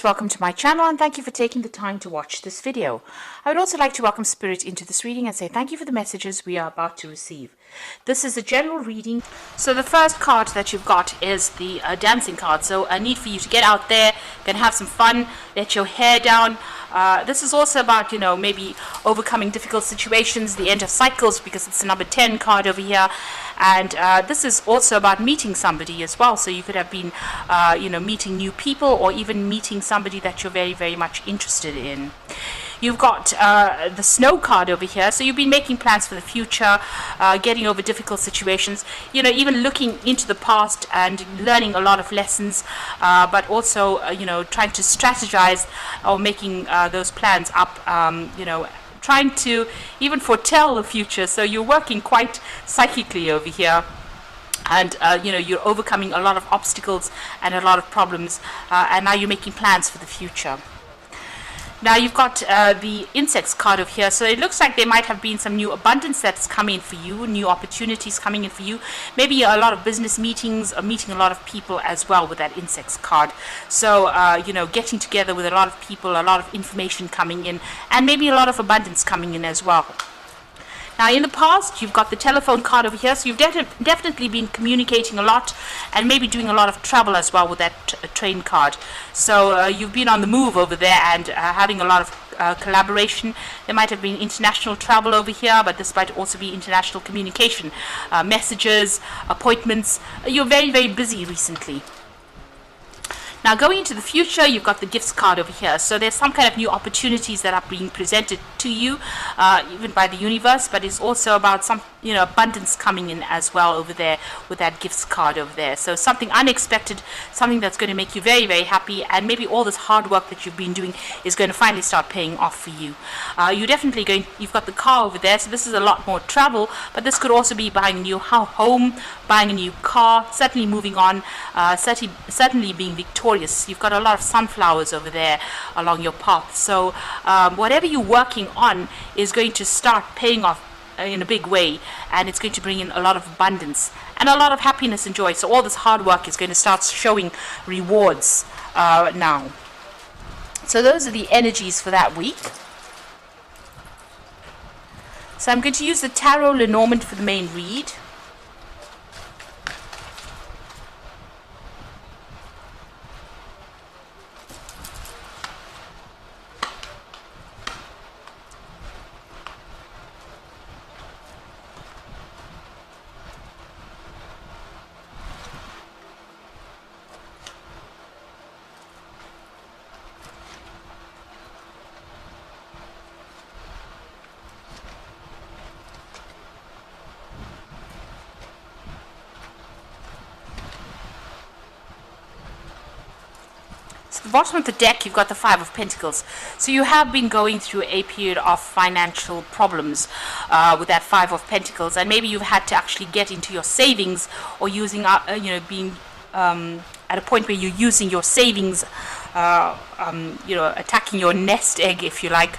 Welcome to my channel and thank you for taking the time to watch this video. I would also like to welcome Spirit into this reading and say thank you for the messages we are about to receive. This is a general reading. So the first card that you've got is the dancing card. So a need for you to get out there, can have some fun, let your hair down. This is also about, maybe overcoming difficult situations, the end of cycles, because it's the number 10 card over here. And this is also about meeting somebody as well. So you could have been, meeting new people or even meeting somebody that you're very, very much interested in. You've got the snow card over here. So you've been making plans for the future, getting over difficult situations, even looking into the past and learning a lot of lessons, but also, trying to strategize or making those plans up, trying to even foretell the future. So you're working quite psychically over here. And, you're overcoming a lot of obstacles and a lot of problems. And now you're making plans for the future. Now you've got the insects card over here. So it looks like there might have been some new abundance that's coming in for you, new opportunities coming in for you. Maybe a lot of business meetings, meeting a lot of people as well with that insects card. So, getting together with a lot of people, a lot of information coming in, and maybe a lot of abundance coming in as well. Now, in the past, you've got the telephone card over here, so you've definitely been communicating a lot and maybe doing a lot of travel as well with that train card. So you've been on the move over there and having a lot of collaboration. There might have been international travel over here, but this might also be international communication, messages, appointments. You're very, very busy recently. Now, going into the future, you've got the gifts card over here. So there's some kind of new opportunities that are being presented to you, even by the universe, but it's also about some, abundance coming in as well over there with that gifts card over there. So something unexpected, something that's going to make you very, very happy, and maybe all this hard work that you've been doing is going to finally start paying off for you. You've got the car over there, so this is a lot more travel, but this could also be buying a new home, buying a new car, certainly moving on, certainly being victorious. You've got a lot of sunflowers over there along your path. So whatever you're working on is going to start paying off in a big way, and it's going to bring in a lot of abundance and a lot of happiness and joy. So all this hard work is going to start showing rewards now. So those are the energies for that week. So I'm going to use the Tarot Lenormand for the main read. The bottom of the deck, you've got the Five of Pentacles. So you have been going through a period of financial problems with that Five of Pentacles, and maybe you've had to actually get into your savings, or using, being at a point where you're using your savings, attacking your nest egg, if you like,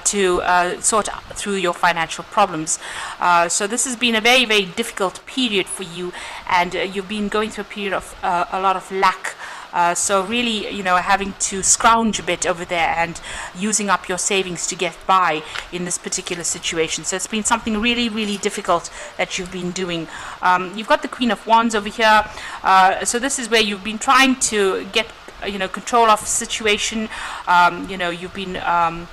to sort through your financial problems. So this has been a very, very difficult period for you, and you've been going through a period of a lot of lack. So really, having to scrounge a bit over there and using up your savings to get by in this particular situation. So it's been something really, really difficult that you've been doing. You've got the Queen of Wands over here. So this is where you've been trying to get, control of the situation. You've been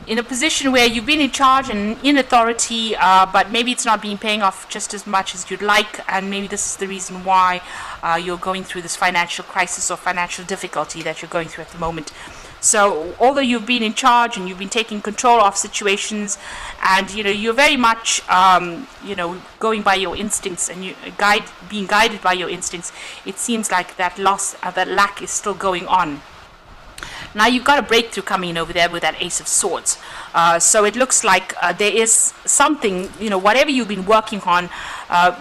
in a position where you've been in charge and in authority, but maybe it's not been paying off just as much as you'd like, and maybe this is the reason why you're going through this financial crisis or financial difficulty that you're going through at the moment. So although you've been in charge and you've been taking control of situations, and you're very much going by your instincts and being guided by your instincts, it seems like that that lack is still going on. Now you've got a breakthrough coming in over there with that Ace of Swords. So it looks like there is something, whatever you've been working on,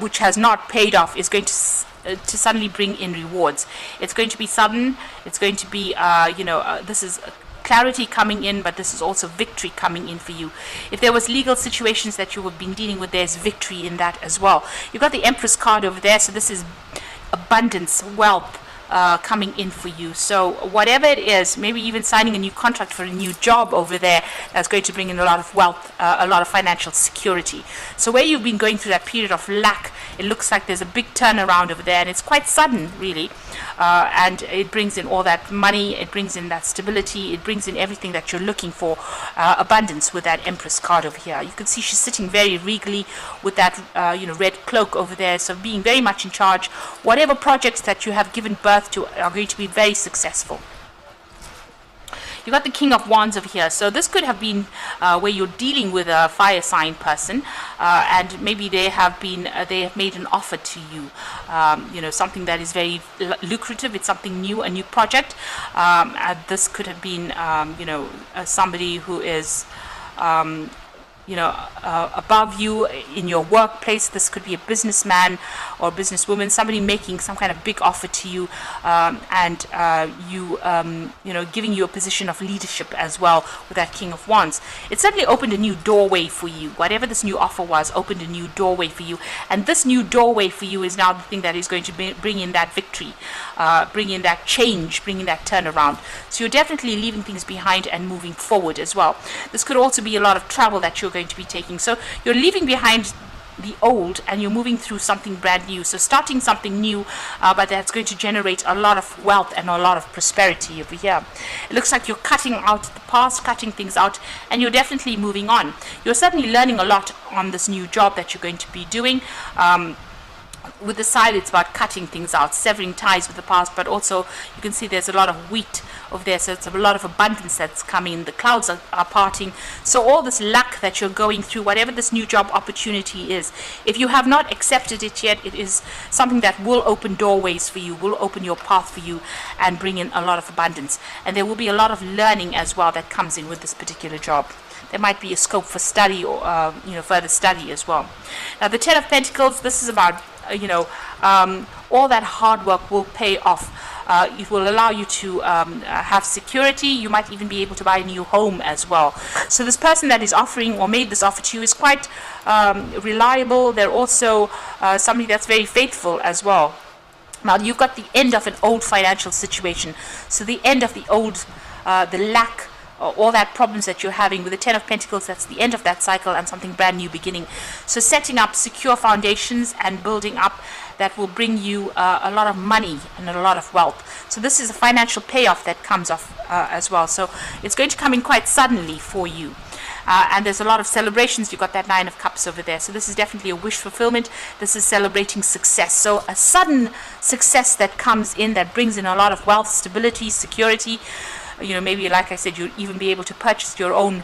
which has not paid off, is going to suddenly bring in rewards. It's going to be sudden. It's going to be, this is clarity coming in, but this is also victory coming in for you. If there was legal situations that you have been dealing with, there's victory in that as well. You've got the Empress card over there, so this is abundance, wealth, coming in for you. So whatever it is, maybe even signing a new contract for a new job over there, that's going to bring in a lot of wealth, a lot of financial security. So where you've been going through that period of lack, it looks like there's a big turnaround over there, and it's quite sudden, really. And it brings in all that money, it brings in that stability, it brings in everything that you're looking for, abundance with that Empress card over here. You can see she's sitting very regally with that red cloak over there, so being very much in charge. Whatever projects that you have given birth to are going to be very successful. You got the King of Wands over here, so this could have been where you're dealing with a fire sign person, and maybe they have made an offer to you, something that is very lucrative. It's something new, a new project. This could have been somebody who is above you in your workplace. This could be a businessman or businesswoman, somebody making some kind of big offer to you, and giving you a position of leadership as well with that King of Wands. It certainly opened a new doorway for you. Whatever this new offer was, opened a new doorway for you, and this new doorway for you is now the thing that is going to bring in that victory, bring in that change, bring in that turnaround. So you're definitely leaving things behind and moving forward as well. This could also be a lot of travel that you're going to be taking. So you're leaving behind the old and you're moving through something brand new, so starting something new, but that's going to generate a lot of wealth and a lot of prosperity over here. It looks like you're cutting out the past, cutting things out, and you're definitely moving on. You're certainly learning a lot on this new job that you're going to be doing. With the side, it's about cutting things out, severing ties with the past, but also you can see there's a lot of wheat over there, so it's a lot of abundance that's coming. The clouds are parting. So all this luck that you're going through, whatever this new job opportunity is, if you have not accepted it yet, it is something that will open doorways for you, will open your path for you, and bring in a lot of abundance. And there will be a lot of learning as well that comes in with this particular job. There might be a scope for study or further study as well. Now the Ten of Pentacles, this is about all that hard work will pay off. It will allow you to have security. You might even be able to buy a new home as well. So this person that is offering or made this offer to you is quite reliable. They're also somebody that's very faithful as well. Now you've got the end of an old financial situation. So the end of the old, the lack, all that problems that you're having with the Ten of Pentacles, that's the end of that cycle and something brand new beginning. So setting up secure foundations and building up that will bring you a lot of money and a lot of wealth. So this is a financial payoff that comes off as well. So it's going to come in quite suddenly for you. And there's a lot of celebrations. You've got that Nine of Cups over there. So this is definitely a wish fulfillment. This is celebrating success. So a sudden success that comes in, that brings in a lot of wealth, stability, security. Maybe, like I said, you'll even be able to purchase your own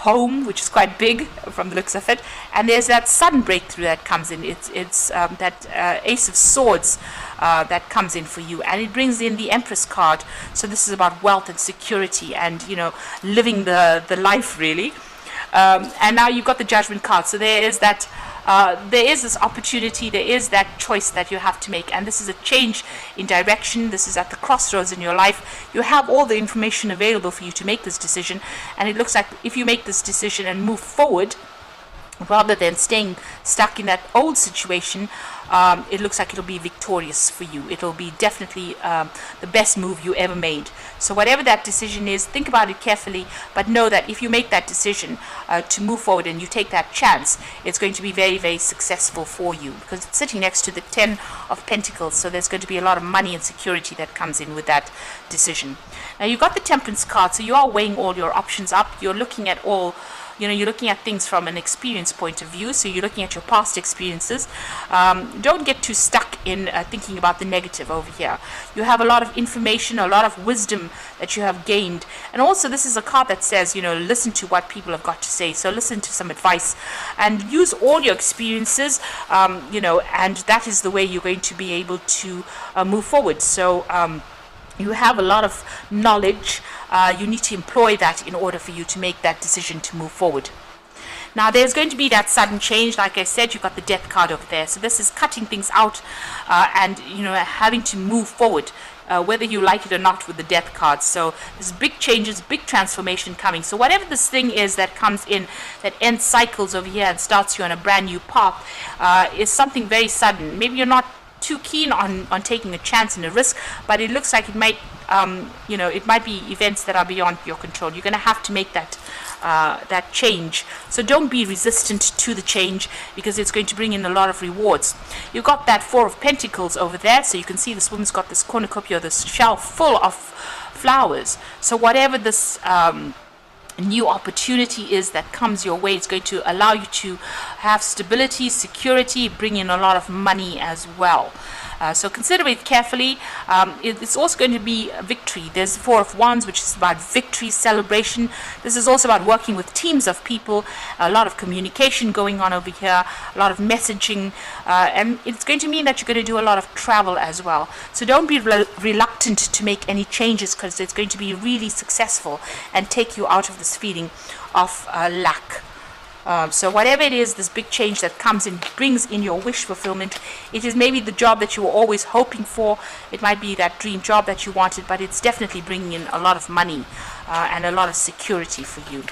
home, which is quite big from the looks of it. And there's that sudden breakthrough that comes in. It's that Ace of Swords that comes in for you, and it brings in the Empress card. So this is about wealth and security and living the life, really. And now you've got the Judgment card. So there is that. There is this opportunity, there is that choice that you have to make, and this is a change in direction. This is at the crossroads in your life. You have all the information available for you to make this decision, and it looks like if you make this decision and move forward rather than staying stuck in that old situation, it looks like it'll be victorious for you. It'll be definitely the best move you ever made. So whatever that decision is, think about it carefully, but know that if you make that decision to move forward and you take that chance, it's going to be very, very successful for you, because it's sitting next to the Ten of Pentacles. So there's going to be a lot of money and security that comes in with that decision. Now you've got the Temperance card, so you are weighing all your options up. You're looking at all you're looking at things from an experience point of view, so you're looking at your past experiences. Don't get too stuck in thinking about the negative over here. You have a lot of information, a lot of wisdom that you have gained. And also this is a card that says, listen to what people have got to say. So listen to some advice and use all your experiences, and that is the way you're going to be able to move forward. So you have a lot of knowledge. You need to employ that in order for you to make that decision to move forward. Now there's going to be that sudden change. Like I said, you've got the Death card over there. So this is cutting things out and having to move forward, whether you like it or not, with the Death card. So there's big changes, big transformation coming. So whatever this thing is that comes in, that ends cycles over here and starts you on a brand new path, is something very sudden. Maybe you're not too keen on taking a chance and a risk, but it looks like it might, it might be events that are beyond your control. You're going to have to make that change. So don't be resistant to the change, because it's going to bring in a lot of rewards. You've got that Four of Pentacles over there, so you can see this woman's got this cornucopia, this shelf full of flowers. So whatever this new opportunity is that comes your way, it's going to allow you to have stability, security, bring in a lot of money as well. So consider it carefully. It's also going to be a victory. There's Four of Wands, which is about victory, celebration. This is also about working with teams of people, a lot of communication going on over here, a lot of messaging, and it's going to mean that you're going to do a lot of travel as well. So don't be reluctant to make any changes, because it's going to be really successful and take you out of this feeling of lack. So whatever it is, this big change that comes and brings in your wish fulfillment, it is maybe the job that you were always hoping for. It might be that dream job that you wanted, but it's definitely bringing in a lot of money and a lot of security for you.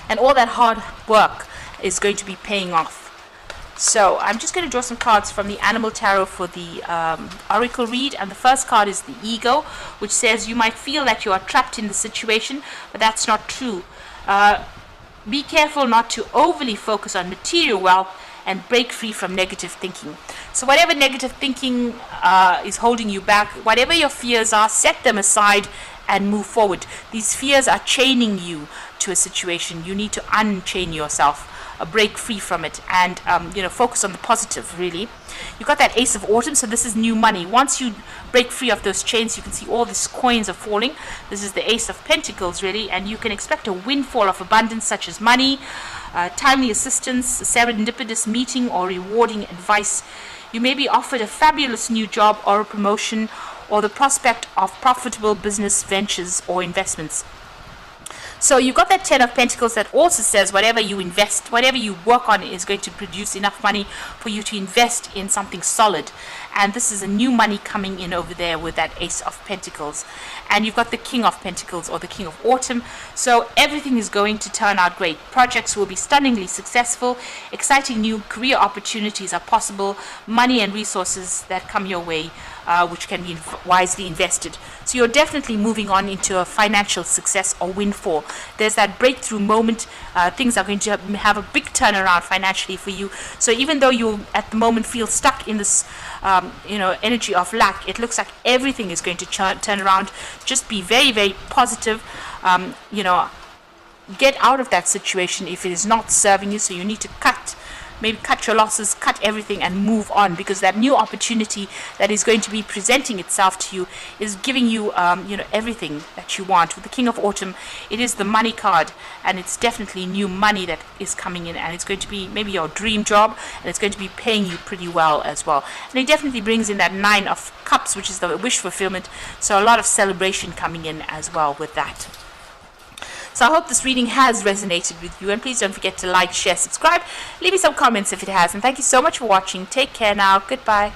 And all that hard work is going to be paying off. So I'm just going to draw some cards from the Animal Tarot for the Oracle read. And the first card is the Ego, which says you might feel that you are trapped in the situation, but that's not true. Be careful not to overly focus on material wealth and break free from negative thinking. So whatever negative thinking is holding you back, whatever your fears are, set them aside and move forward. These fears are chaining you to a situation. You need to unchain yourself, break free from it, and focus on the positive, really. You got that Ace of Autumn, so this is new money. Once you break free of those chains, you can see all these coins are falling. This is the Ace of Pentacles, really, and you can expect a windfall of abundance, such as money, timely assistance, serendipitous meeting, or rewarding advice. You may be offered a fabulous new job or a promotion, or the prospect of profitable business ventures or investments. So you've got that Ten of Pentacles that also says whatever you invest, whatever you work on is going to produce enough money for you to invest in something solid. And this is a new money coming in over there with that Ace of Pentacles. And you've got the King of Pentacles, or the King of Autumn. So everything is going to turn out great. Projects will be stunningly successful. Exciting new career opportunities are possible. Money and resources that come your way, which can be wisely invested. So you're definitely moving on into a financial success or windfall. There's that breakthrough moment. Things are going to have a big turnaround financially for you. So even though you at the moment feel stuck in this energy of lack, it looks like everything is going to turn around. Just be very, very positive. Get out of that situation if it is not serving you. So you need to maybe cut your losses, cut everything, and move on, because that new opportunity that is going to be presenting itself to you is giving you everything that you want. With the King of Autumn, it is the money card, and it's definitely new money that is coming in, and it's going to be maybe your dream job, and it's going to be paying you pretty well as well. And it definitely brings in that Nine of Cups, which is the wish fulfillment, so a lot of celebration coming in as well with that. So I hope this reading has resonated with you, and please don't forget to like, share, subscribe, leave me some comments if it has, and thank you so much for watching. Take care now. Goodbye.